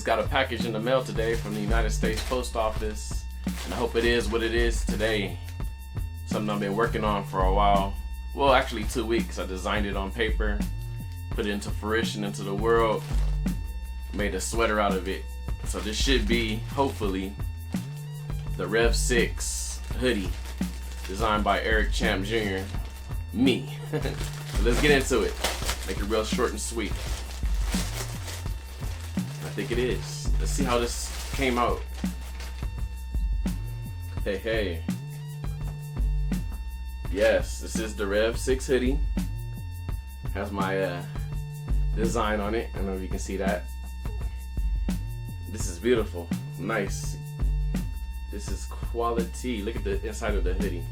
got a package in the mail today from the United States Post Office, and I hope it is what it is today. Something I've been working on for a while. Well, actually 2 weeks. I designed it on paper, put it into fruition, into the world, made a sweater out of it. So this should be, hopefully, the Rev 6 hoodie, designed by Erik Champ Jr. Me. So let's get into it. Make it real short and sweet. I think it is. Let's see how this came out. Hey. Yes, this is the Rev 6 hoodie. Has my design on it. I don't know if you can see that. This is beautiful. Nice. This is quality. Look at the inside of the hoodie.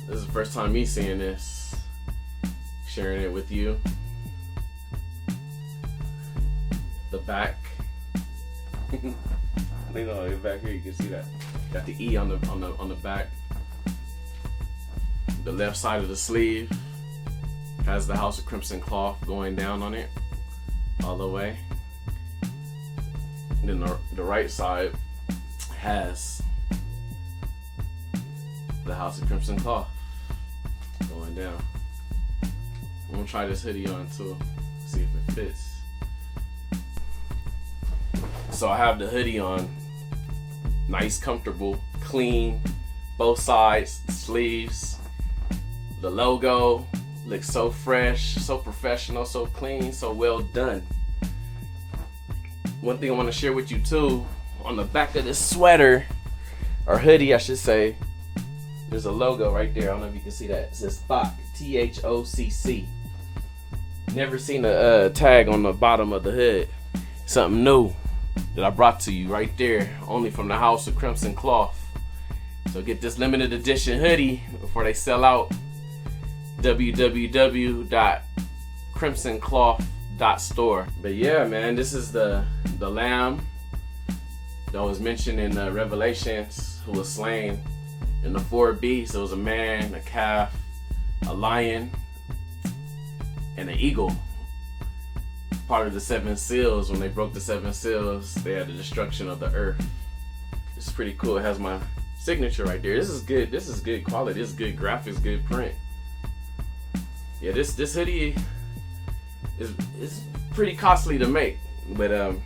This is the first time me seeing this. Sharing it with you. The back. You know, back here you can see that. Got the E on the back. The left side of the sleeve has the House of Crimsin cloth going down on it all the way. And then the right side has the House of Crimsin cloth going down. I'm gonna try this hoodie on too, see if it fits. So I have the hoodie on, nice, comfortable, clean, both sides, sleeves. The logo looks so fresh, so professional, so clean, so well done. One thing I want to share with you too, on the back of this sweater, or hoodie I should say, there's a logo right there. I don't know if you can see that. It says THOCC, T-H-O-C-C. Never seen a tag on the bottom of the hood. Something new that I brought to you right there, only from the House of Crimsin Cloth. So get this limited edition hoodie before they sell out. www.crimsincloth.store. But yeah, man, this is the lamb that was mentioned in Revelations, who was slain in the 4 beasts. It was a man, a calf, a lion, and an eagle. Part of the 7 seals. When they broke the 7 seals, they had the destruction of the earth. It's pretty cool. It has my signature right there. This is good. This is good quality. This is good graphics, good print. Yeah, this hoodie is pretty costly to make, but I'm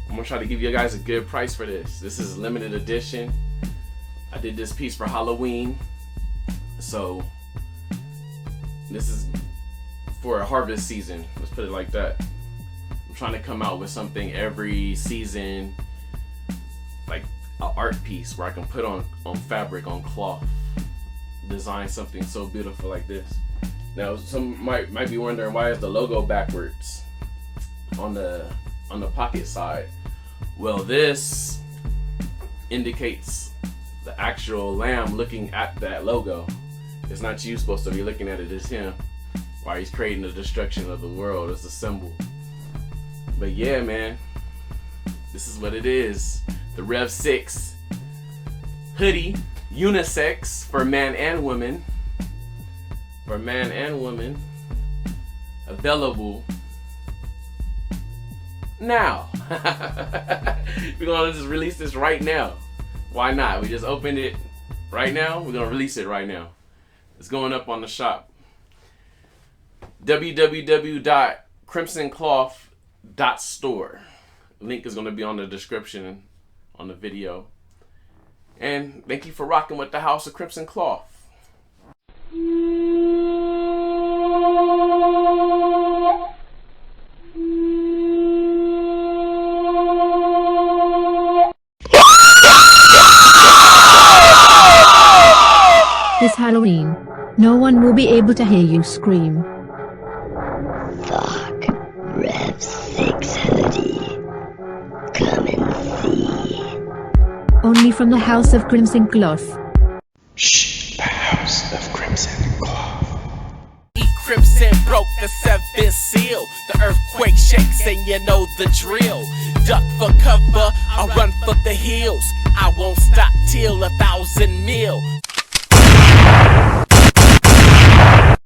gonna try to give you guys a good price for this. This is limited edition. I did this piece for Halloween, so this is for a harvest season. Let's put it like that. I'm trying to come out with something every season, like an art piece where I can put on fabric, on cloth, design something so beautiful like this. Now, some might be wondering, why is the logo backwards on the pocket side? Well, this indicates the actual lamb looking at that logo. It's not you supposed to be looking at it, it's him. While he's creating the destruction of the world, it's a symbol. But yeah, man, this is what it is. The Rev 6 hoodie, unisex for man and woman. For man and woman, available now. We're gonna just release this right now. Why not? We just opened it right now. We're gonna release it right now. It's going up on the shop. www.crimsincloth.store. Link is gonna be on the description on the video. And thank you for rocking with the House of Crimsin Cloth. This Halloween, no one will be able to hear you scream. THOCC Rev 6 hoodie. Come and see. Only from the House of Crimsin Cloth. Shh, the House of Crimsin Cloth. E.crimsin broke the 7th seal. The earthquake shakes and you know the drill. Duck for cover, I run for the hills. I won't stop till 1,000 mil.